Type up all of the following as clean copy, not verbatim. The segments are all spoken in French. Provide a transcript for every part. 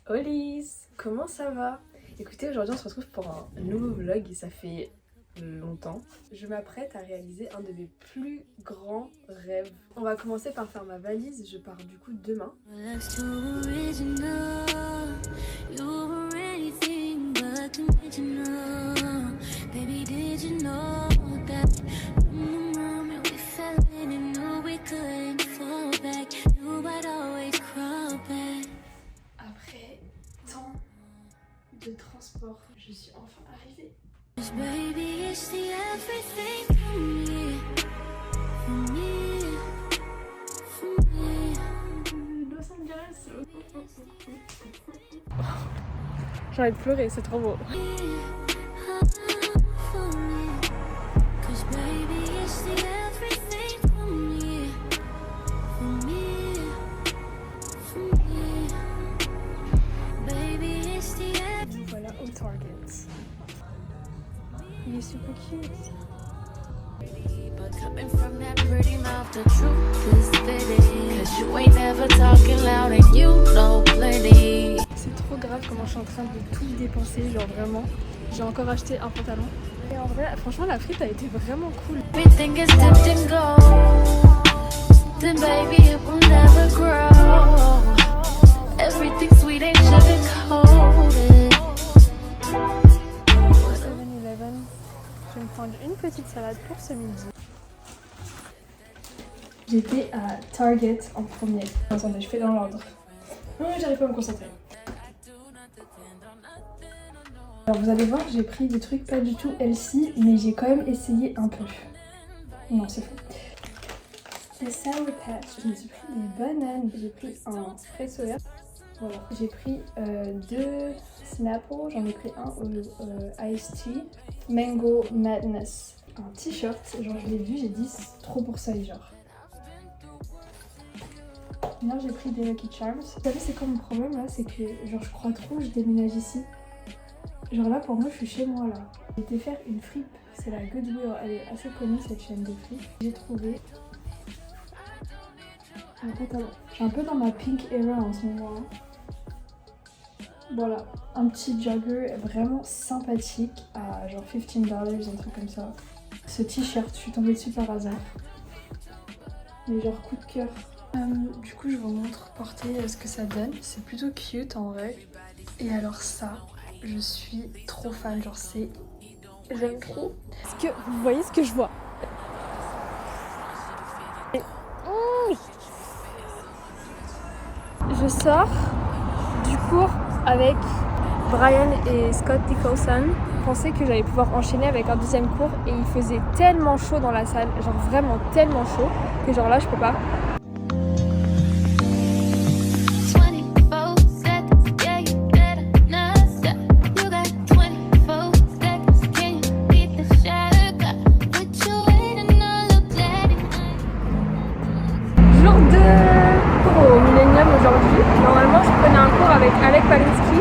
Olis, comment ça va? Écoutez, aujourd'hui on se retrouve pour un nouveau vlog et ça fait longtemps. Je m'apprête à réaliser un de mes plus grands rêves. On va commencer par faire ma valise, je pars du coup demain. Après tant de transport, je suis enfin arrivée. Los Angeles. J'ai envie de pleurer, c'est trop beau. Nous voilà au Target. Il est super cute. C'est trop grave comment je suis en train de tout dépenser, genre vraiment. J'ai encore acheté un pantalon. Et en vrai, franchement, la frite a été vraiment cool. Je vais me prendre une petite salade pour ce midi. J'étais à Target en premier. Attendez, je fais dans l'ordre. Oh, j'arrive pas à me concentrer. Alors vous allez voir, j'ai pris des trucs pas du tout healthy, mais j'ai quand même essayé un peu. Non, c'est faux. Des Sour Patch. Je me suis pris des bananes. J'ai pris un frais soya. Voilà. J'ai pris deux Snapple. J'en ai pris un au Iced Tea. Mango Madness. Un t-shirt. Genre je l'ai vu, j'ai dit c'est trop pour ça les genre. Là j'ai pris des Lucky Charms. Vous savez c'est quoi mon problème là? C'est que genre je crois trop que je déménage ici. Genre là pour moi je suis chez moi là. J'ai été faire une fripe. C'est la Goodwill. Elle est assez connue cette chaîne de fripe. J'ai trouvé un pantalon. Je suis un peu dans ma pink era en ce moment. Voilà, un petit jogger vraiment sympathique à genre $15, un truc comme ça. Ce t-shirt, je suis tombée dessus par hasard. Mais genre coup de cœur. Du coup je vous montre porter ce que ça donne. C'est plutôt cute en vrai. Et alors ça, je suis trop fan, genre c'est... J'aime trop. Est-ce que vous voyez ce que je vois? Je sors du cours avec Brian et Scott Nicholson. Je pensais que j'allais pouvoir enchaîner avec un deuxième cours et il faisait tellement chaud dans la salle, genre vraiment tellement chaud, que genre là je peux pas. Jour de cours au Millennium aujourd'hui. Normalement je prenais un cours avec Alec Palinski,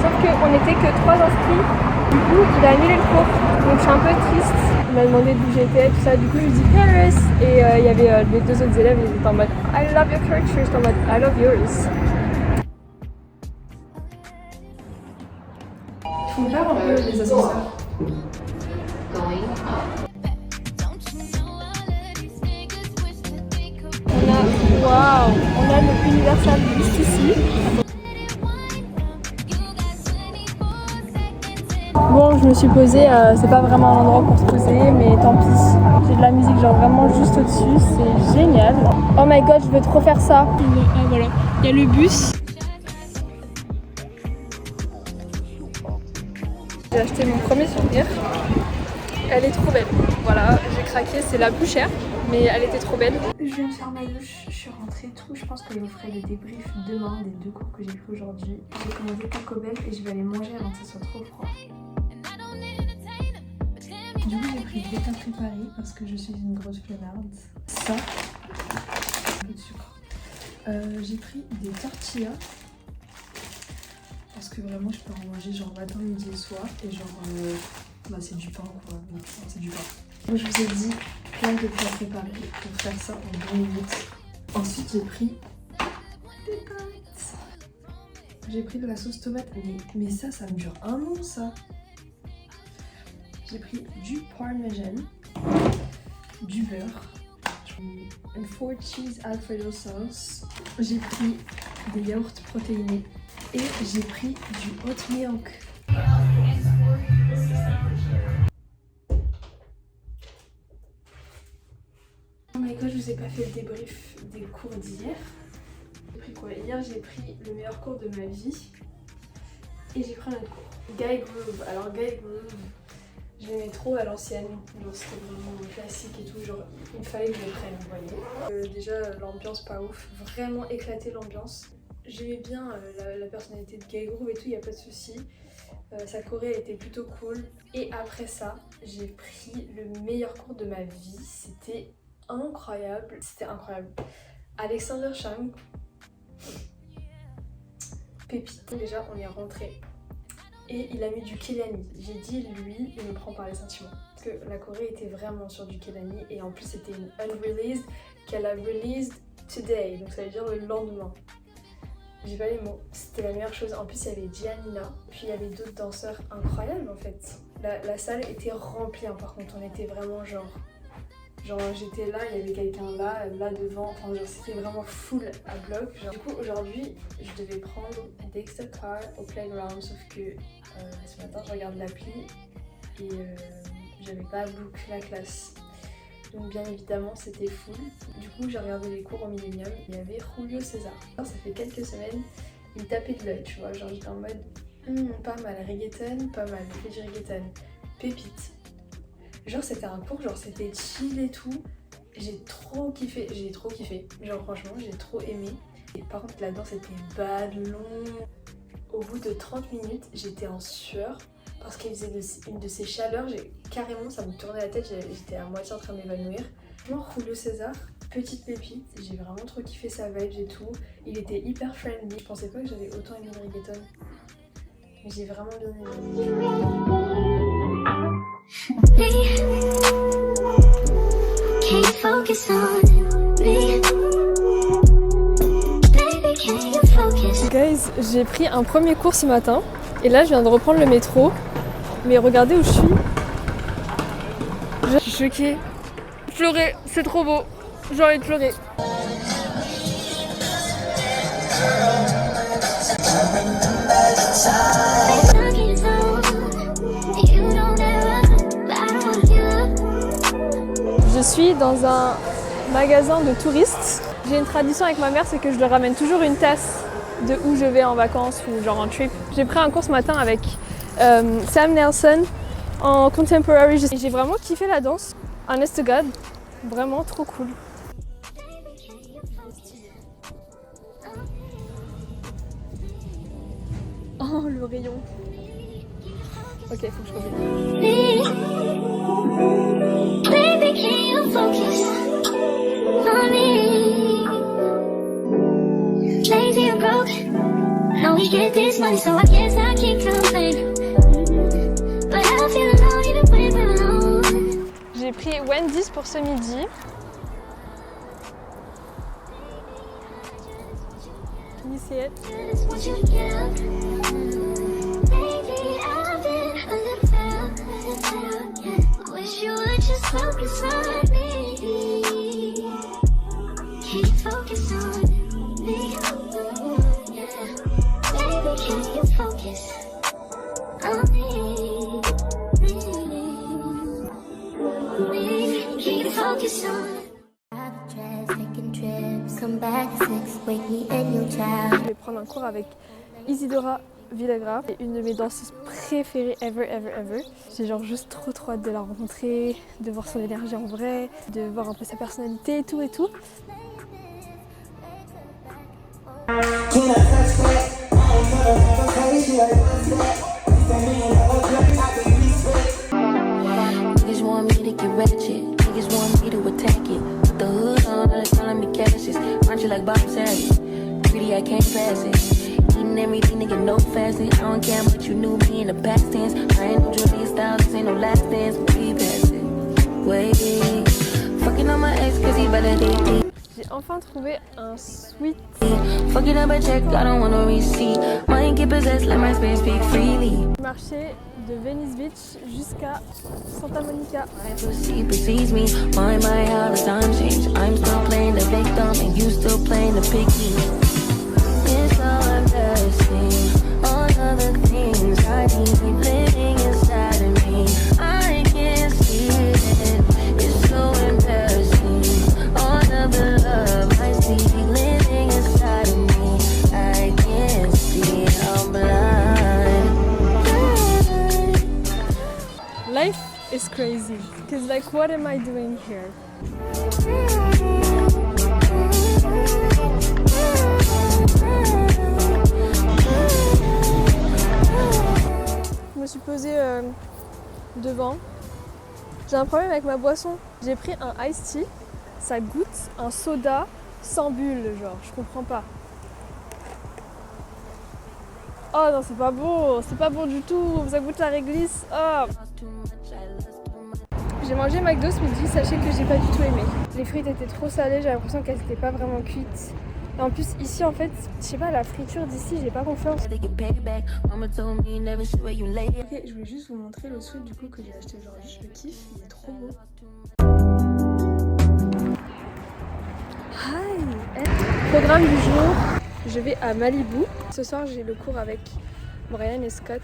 sauf qu'on n'était que 3 inscrits. Du coup il a annulé le cours, donc je suis un peu triste. Il m'a demandé d'où j'étais, tout ça, du coup je lui dis Paris. Et il y avait les deux autres élèves, ils étaient en mode I love your culture, j'étais en mode I love yours. Ils font peur un peu les ascenseurs. On a le Universal juste ici. Bon, je me suis posée, c'est pas vraiment un endroit pour se poser, mais tant pis. J'ai de la musique genre vraiment juste au-dessus, c'est génial. Oh my god, je veux trop faire ça. Ah voilà, il y a le bus. J'ai acheté mon premier souvenir. Elle est trop belle. Voilà, j'ai craqué, c'est la plus chère, mais elle était trop belle. Je viens de faire ma douche, je suis rentrée tout. Je pense que je vous ferai le débrief demain des 2 cours que j'ai pris aujourd'hui. J'ai commandé Taco Bell et je vais aller manger avant que ce soit trop froid. Du coup j'ai pris des plats préparés parce que je suis une grosse flemmarde. Ça, un peu de sucre. J'ai pris des tortillas parce que vraiment je peux en manger genre matin, midi et soir. Et genre bah c'est du pain quoi, c'est du pain. Donc je vous ai dit plein de plats préparés pour faire ça en 2 minutes. Ensuite j'ai pris des pâtes. J'ai pris de la sauce tomate, mais ça me dure un an ça. J'ai pris du parmesan, du beurre, une 4 cheese alfredo sauce. J'ai pris des yaourts protéinés et j'ai pris du hot milk. Oh my god, je vous ai pas fait le débrief des cours d'hier. J'ai pris quoi? Hier j'ai pris le meilleur cours de ma vie et j'ai pris un autre cours. Guy Groove. Alors Guy Groove, je l'aimais trop à l'ancienne, genre c'était vraiment classique et tout, genre il fallait que je le prenne, vous voyez. Déjà l'ambiance pas ouf, vraiment éclaté l'ambiance. J'aimais bien la personnalité de Guy Groove et tout, y a pas de souci. Sa choré elle était plutôt cool. Et après ça, j'ai pris le meilleur cours de ma vie, c'était incroyable, Alexander Chang, pépite. Déjà on est rentré. Et il a mis du Kehlani. J'ai dit, lui, il me prend par les sentiments. Parce que la Corée était vraiment sur du Kehlani. Et en plus, c'était une unreleased qu'elle a released today. Donc ça veut dire le lendemain. J'ai pas les mots. C'était la meilleure chose. En plus, il y avait Giannina. Puis il y avait d'autres danseurs incroyables en fait. La salle était remplie. Hein, par contre, on était vraiment genre j'étais là, il y avait quelqu'un là devant, enfin genre c'était vraiment full à bloc. Genre. Du coup aujourd'hui je devais prendre Dexter Car au playground, sauf que ce matin je regarde l'appli et j'avais pas book la classe. Donc bien évidemment c'était full. Du coup j'ai regardé les cours au Millennium, il y avait Julio César. Ça fait quelques semaines, il me tapait de l'œil, tu vois, genre j'étais en mode pas mal, reggaeton, pas mal, j'ai fait du reggaeton, pépite. Genre c'était un cours, genre c'était chill et tout. J'ai trop kiffé. Genre franchement j'ai trop aimé. Et par contre la danse était bad, long. Au bout de 30 minutes j'étais en sueur parce qu'il faisait une de ces chaleurs. Carrément ça me tournait la tête, j'étais à moitié en train de m'évanouir. Genre Julio César, petite pépite, j'ai vraiment trop kiffé sa vibe et tout. Il était hyper friendly. Je pensais pas que j'avais autant aimé le reggaeton. Mais j'ai vraiment bien aimé. Guys, j'ai pris un premier cours ce matin et là je viens de reprendre le métro. Mais regardez où je suis. Je suis choquée. Pleurer, c'est trop beau. J'ai envie de pleurer. Je suis dans un magasin de touristes. J'ai une tradition avec ma mère, c'est que je leur ramène toujours une tasse de où je vais en vacances ou genre en trip. J'ai pris un cours ce matin avec Sam Nelson en contemporary. J'ai vraiment kiffé la danse. Honest to God, vraiment trop cool. Oh le rayon. Ok, faut que je revienne. Baby, can you focus on me? Lazy or broke, now we get this money, so I guess I can't complain. But I don't feel alone even when we're alone. J'ai pris Wendy's pour ce midi. Can you see it? Wish you would just focus on me. Can you focus on me? Baby, can you focus on me? Can you focus on me? Je vais prendre un cours avec Isidora Villagra, une de mes danseuses préférées ever. J'ai genre juste trop hâte de la rencontrer, de voir son énergie en vrai, de voir un peu sa personnalité et tout. Eating everything to get no fasting. I don't care much you knew me in the past tense. I ain't no Julia Styles, this ain't no last dance. We pass it. Wait. Fucking on my ex cause he validated. J'ai enfin trouvé un sweet. Fuck it up a check, I don't want a receipt. Mind get possessed, let my space speak freely. Marché de Venice Beach jusqu'à Santa Monica. My pussy precedes me. Why am I how the time change? I'm still playing the victim and you still playing the picky. It's so embarrassing. All of the things I need living inside of me. I can't see it. It's so embarrassing. All of the love I see living inside of me. I can't see it. I'm blind. Life is crazy. Cause like, what am I doing here? Je me suis posée devant. J'ai un problème avec ma boisson. J'ai pris un iced tea. Ça goûte un soda sans bulle, genre. Je comprends pas. Oh non, c'est pas bon du tout. Ça goûte la réglisse. Oh. J'ai mangé McDo ce midi, sachez que j'ai pas du tout aimé. Les frites étaient trop salées, j'ai l'impression qu'elles étaient pas vraiment cuites. Et en plus ici en fait, je sais pas, la friture d'ici, j'ai pas confiance. Ok, je voulais juste vous montrer le sweat du coup que j'ai acheté aujourd'hui. Je le kiffe, il est trop beau. Hi. Programme du jour, je vais à Malibu. Ce soir j'ai le cours avec Brian et Scott.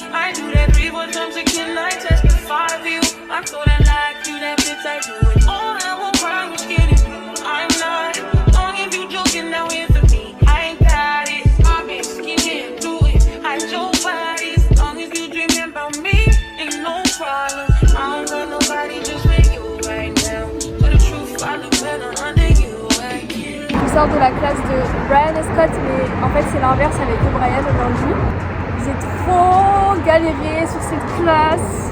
I do that 3 4 times again, I testify for you. I'm so that like you, that bitch I do it. All I won't cry was kidding you. I'm not. Long if you joking, now it's for me. I ain't got it. I've been skinning through it. I your bodies. Long as you dreaming about me, ain't no problem. I don't got nobody just with you right now. For the truth, I look better under you. Je sors de la classe de Brian et Scott, mais en fait c'est l'inverse avec Brian aujourd'hui. J'ai trop galéré sur cette classe.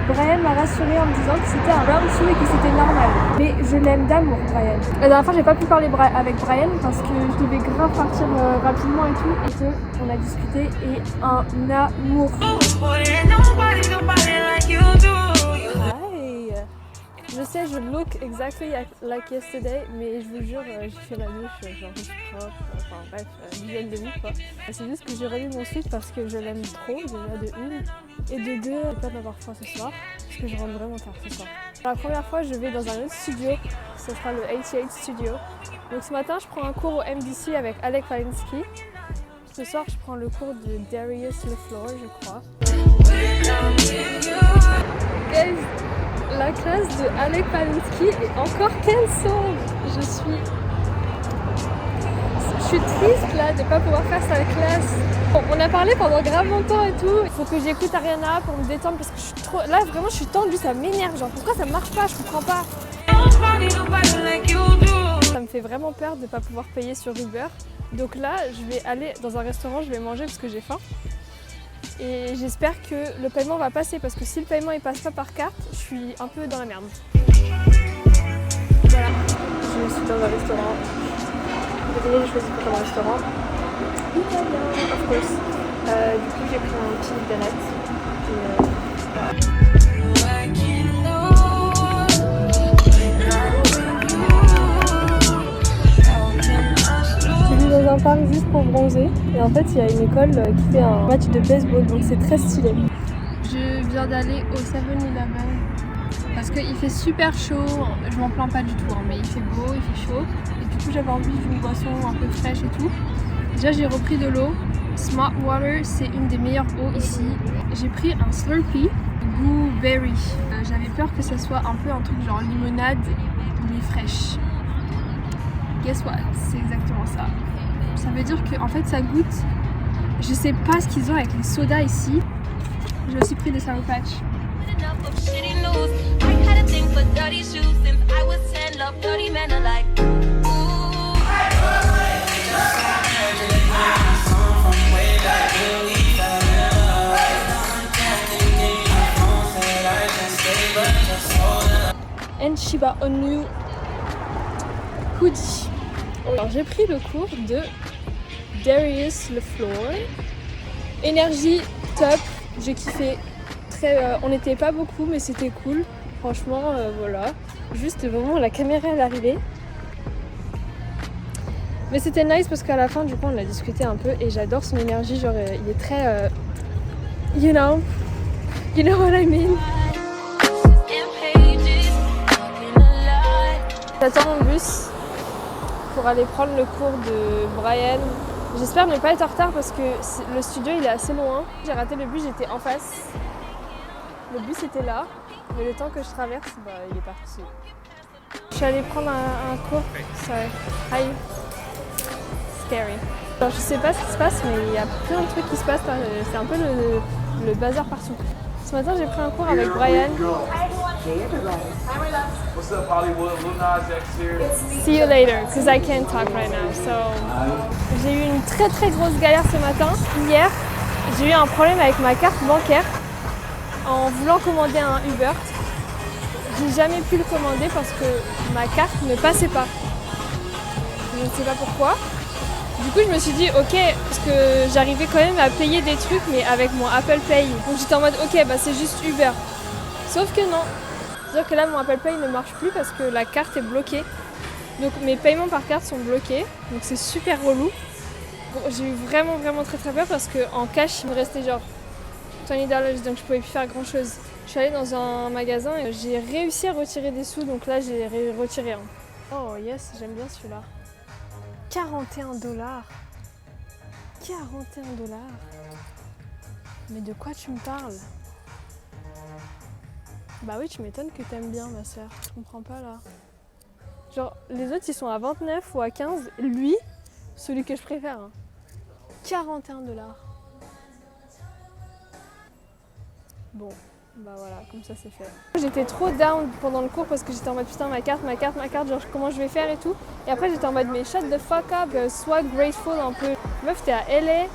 Brian m'a rassurée en me disant que c'était un round 2 et que c'était normal. Mais je l'aime d'amour, Brian. La dernière fois, j'ai pas pu parler avec Brian parce que je devais grave partir rapidement et tout. Et on a discuté et un amour. Hi. Je sais, je look exactly like yesterday, mais je vous jure, j'ai fait ma douche, genre je suis propre, enfin bref, hygiène de vie quoi. C'est juste que j'ai remis mon sweat parce que je l'aime trop, déjà de une, et de deux, j'ai peur d'avoir froid ce soir, parce que je rentre vraiment tard ce soir. Pour la première fois, je vais dans un autre studio, ce sera le 88 Studio. Donc ce matin, je prends un cours au MDC avec Alec Palinsky. Ce soir, je prends le cours de Darius LeFleur, je crois. Guys, la classe de Alec Palinsky est encore cancelled. Je suis triste là de ne pas pouvoir faire sa classe. Bon, on a parlé pendant grave longtemps et tout. Il faut que j'écoute Ariana pour me détendre parce que je suis trop... Là vraiment je suis tendue, ça m'énerve. Genre pourquoi ça marche pas, je comprends pas. Ça me fait vraiment peur de ne pas pouvoir payer sur Uber. Donc là je vais aller dans un restaurant, je vais manger parce que j'ai faim. Et j'espère que le paiement va passer parce que si le paiement il passe pas par carte, je suis un peu dans la merde. Voilà, je suis dans un restaurant. Désolée, j'ai choisi pour un restaurant italien, of course. Du coup, j'ai pris un petit donut. Dans un parc juste pour bronzer et en fait il y a une école qui fait un match de baseball donc c'est très stylé. Je viens d'aller au 7-Eleven parce qu'il fait super chaud, je m'en plains pas du tout hein, mais il fait beau, il fait chaud et du coup j'avais envie d'une boisson un peu fraîche et tout. Déjà j'ai repris de l'eau, Smart Water c'est une des meilleures eaux ici. J'ai pris un Slurpee goût berry, j'avais peur que ça soit un peu un truc genre limonade mais fraîche. Guess what? C'est exactement ça. Ça veut dire que en fait ça goûte. Je sais pas ce qu'ils ont avec les sodas ici. J'ai aussi pris des Sour Patch. And Shiba Inu hoodie. Alors j'ai pris le cours de Darius LeFleur Énergie, top, j'ai kiffé. On n'était pas beaucoup, mais c'était cool. Franchement, voilà. Juste au moment où la caméra est arrivée. Mais c'était nice parce qu'à la fin, du coup, on a discuté un peu et j'adore son énergie. Genre, il est très. You know what I mean. J'attends mon bus pour aller prendre le cours de Brian. J'espère ne pas être en retard parce que le studio il est assez loin. J'ai raté le bus, j'étais en face. Le bus était là, mais le temps que je traverse, bah, il est parti. Je suis allée prendre un cours. Sorry. Hi. Scary. Alors, je sais pas ce qui se passe, mais il y a plein de trucs qui se passent là. C'est un peu le bazar partout. Ce matin, j'ai pris un cours avec Brian. What's up, Hollywood? Lil Nas X here. See you later, because I can't talk right now. So, j'ai eu une très très grosse galère ce matin. Hier, j'ai eu un problème avec ma carte bancaire en voulant commander un Uber. J'ai jamais pu le commander parce que ma carte ne passait pas. Je ne sais pas pourquoi. Du coup, je me suis dit, ok, parce que j'arrivais quand même à payer des trucs, mais avec mon Apple Pay. Donc j'étais en mode, ok, bah c'est juste Uber. Sauf que non. C'est-à-dire que là, mon Apple Pay ne marche plus parce que la carte est bloquée. Donc mes paiements par carte sont bloqués. Donc c'est super relou. Bon, j'ai eu vraiment très peur parce qu'en cash, il me restait genre $20, donc je pouvais plus faire grand-chose. Je suis allée dans un magasin et j'ai réussi à retirer des sous, donc là j'ai retiré un. Oh yes, j'aime bien celui-là. $41. 41 $. Mais de quoi tu me parles? Bah oui, tu m'étonnes que t'aimes bien, ma soeur. Je comprends pas là. Genre, les autres ils sont à 29 ou à 15. Lui, celui que je préfère, hein. 41 $. Bon, bah voilà, comme ça c'est fait. J'étais trop down pendant le cours parce que j'étais en mode putain, ma carte, genre comment je vais faire et tout. Et après j'étais en mode mais shut the fuck up, sois grateful un peu. Meuf, t'es à LA,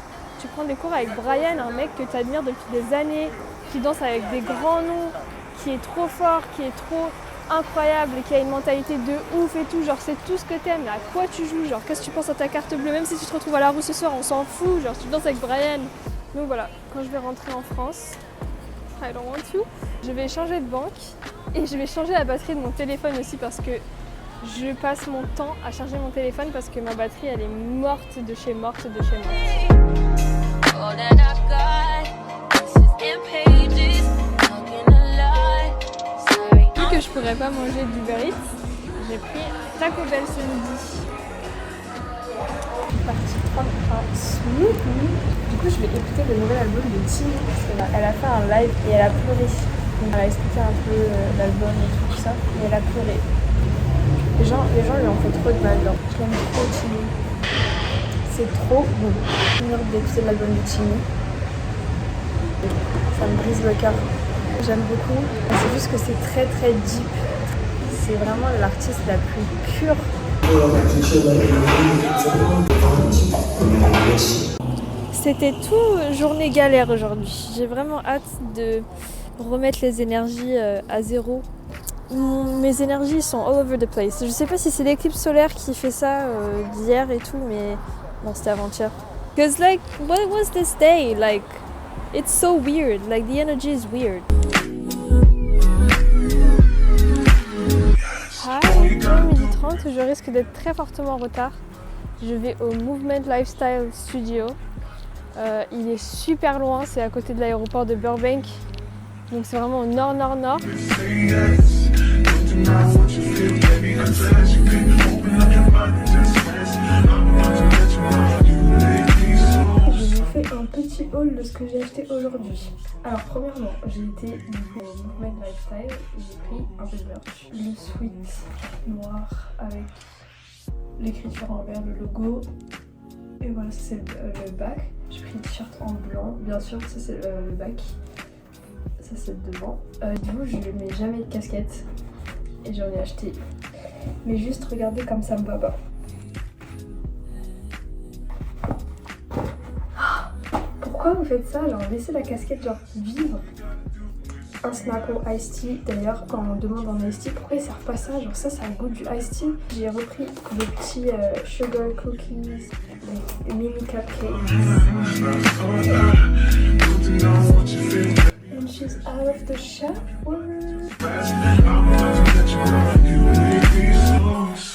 tu prends des cours avec Brian, un mec que t'admires depuis des années, qui danse avec des grands noms, qui est trop fort, qui est trop incroyable et qui a une mentalité de ouf et tout. Genre c'est tout ce que t'aimes, à quoi tu joues, genre qu'est-ce que tu penses à ta carte bleue, même si tu te retrouves à la roue ce soir, on s'en fout, genre tu danses avec Brian. Donc voilà, quand je vais rentrer en France, I don't want to. Je vais changer de banque et je vais changer la batterie de mon téléphone aussi parce que je passe mon temps à charger mon téléphone parce que ma batterie elle est morte de chez morte. Vu que je pourrais pas manger d'Uber Eats, j'ai pris Taco Bell ce midi. Je suis partie prendre un smoothie. Du coup, je vais écouter le nouvel album de Tini parce qu'elle a fait un live et elle a pleuré. Donc, elle a expliqué un peu l'album et tout ça, et elle a pleuré. Les gens lui ont fait trop de mal. Genre. Je l'aime trop, Tini. C'est trop bon. Je viens d'écouter l'album de Tini. Ça me brise le cœur. J'aime beaucoup. C'est juste que c'est très deep. C'est vraiment l'artiste la plus pure. C'était tout journée galère aujourd'hui. J'ai vraiment hâte de remettre les énergies à zéro. Mes énergies sont all over the place. Je sais pas si c'est l'éclipse solaire qui fait ça d'hier et tout, mais non, c'était avant-hier. Cause like, what was this day? Like, it's so weird. Like, the energy is weird. Hi, 12h30, je risque d'être très fortement en retard. Je vais au Movement Lifestyle Studio. Il est super loin, c'est à côté de l'aéroport de Burbank. Donc c'est vraiment au nord. Je vous fais un petit haul de ce que j'ai acheté aujourd'hui. Alors premièrement, j'ai été au Movement Lifestyle et j'ai pris un peu de merch. Le sweat noir avec l'écriture en vert, le logo. Et voilà, ça c'est le bac. J'ai pris le t-shirt en blanc, bien sûr, ça c'est le bac. Ça c'est le devant. Du coup, je ne mets jamais de casquette. Et j'en ai acheté. Mais juste regardez comme ça me va pas. Pourquoi vous faites ça? Genre laissez la casquette genre vivre. un Snapple Iced Tea. D'ailleurs, quand on demande un Iced Tea, pourquoi ils servent pas ça? Genre ça a le goût du Iced Tea. J'ai repris des petits sugar cookies, des mini cupcakes. And she's out of the shower.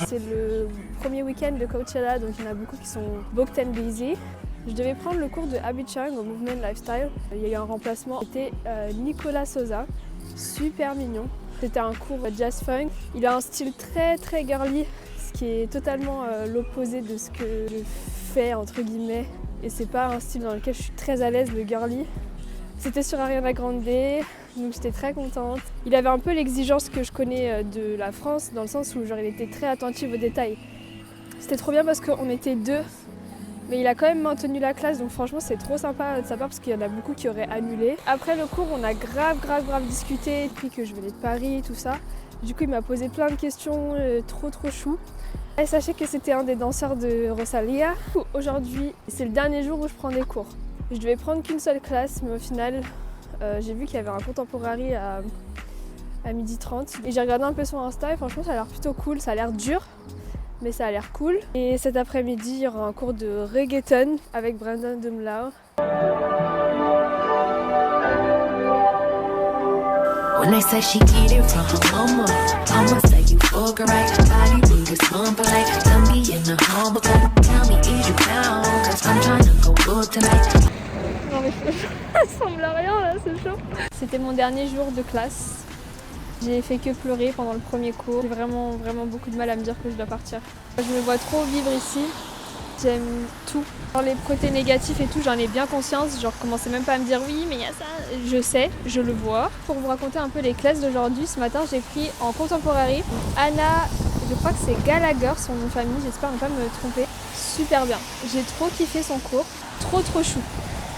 C'est le premier week-end de Coachella, donc il y en a beaucoup qui sont booked and busy. Je devais prendre le cours de Abby Chang au Movement Lifestyle. Il y a eu un remplacement, c'était Nicolas Sosa, super mignon. C'était un cours jazz funk. Il a un style très très girly, ce qui est totalement l'opposé de ce que je fais entre guillemets. Et c'est pas un style dans lequel je suis très à l'aise, le girly. C'était sur Ariana Grande, donc j'étais très contente. Il avait un peu l'exigence que je connais de la France, dans le sens où genre, il était très attentif aux détails. C'était trop bien parce qu'on était deux, mais il a quand même maintenu la classe, donc franchement c'est trop sympa de sa part parce qu'il y en a beaucoup qui auraient annulé. Après le cours, on a grave discuté, depuis que je venais de Paris, tout ça. Du coup il m'a posé plein de questions trop chou. Et sachez que c'était un des danseurs de Rosalia. Aujourd'hui, c'est le dernier jour où je prends des cours. Je devais prendre qu'une seule classe, mais au final, j'ai vu qu'il y avait un contemporary à 12h30. Et j'ai regardé un peu son Insta et franchement, ça a l'air plutôt cool. Ça a l'air dur, mais ça a l'air cool. Et cet après-midi, il y aura un cours de reggaeton avec Brandon Dumlau. When they say she get it from her mama, I'ma say you fuck her right. All you do is humble like, tell me in the humble type. Tell me is you down, cause I'm trying to go up tonight. Non mais ça ressemble à rien là, c'est chaud. C'était mon dernier jour de classe. J'ai fait que pleurer pendant le premier cours. J'ai vraiment beaucoup de mal à me dire que je dois partir. Je me vois trop vivre ici. J'aime tout. Dans les côtés négatifs et tout, j'en ai bien conscience. Genre, commencez même pas à me dire oui, mais il y a ça. Je sais, je le vois. Pour vous raconter un peu les classes d'aujourd'hui, ce matin, j'ai pris en contemporary Anna, je crois que c'est Gallagher, son nom de famille, j'espère ne pas me tromper. Super bien. J'ai trop kiffé son cours. Trop chou.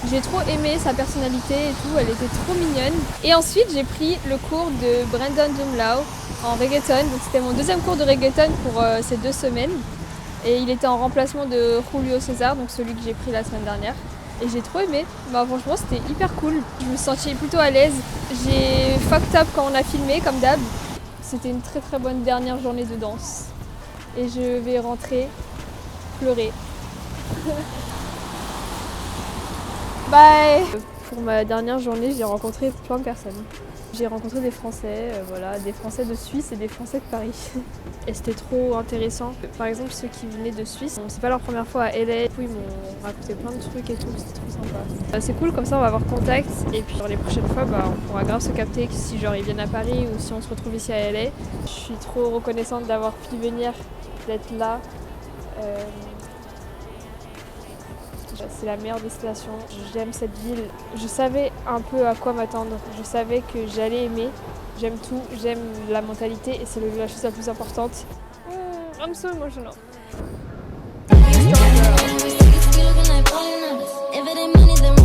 J'ai trop aimé sa personnalité et tout, elle était trop mignonne. Et ensuite, j'ai pris le cours de Brandon Dumlau en reggaeton. Donc, c'était mon deuxième cours de reggaeton pour ces 2 semaines. Et il était en remplacement de Julio César, donc celui que j'ai pris la semaine dernière. Et j'ai trop aimé. Bah, franchement, c'était hyper cool. Je me sentais plutôt à l'aise. J'ai fucked up quand on a filmé, comme d'hab. C'était une très bonne dernière journée de danse. Et je vais rentrer pleurer. Bye! Pour ma dernière journée, j'ai rencontré plein de personnes. J'ai rencontré des Français, voilà, des Français de Suisse et des Français de Paris. Et c'était trop intéressant. Par exemple, ceux qui venaient de Suisse, c'est pas leur première fois à LA. Du coup, ils m'ont raconté plein de trucs et tout, c'était trop sympa. C'est cool, comme ça on va avoir contact. Et puis les prochaines fois, on pourra grave se capter si genre ils viennent à Paris ou si on se retrouve ici à LA. Je suis trop reconnaissante d'avoir pu venir, d'être là. C'est la meilleure destination, j'aime cette ville. Je savais un peu à quoi m'attendre, je savais que j'allais aimer. J'aime tout, j'aime la mentalité et c'est la chose la plus importante. I'm so emotional. If it ain't money, then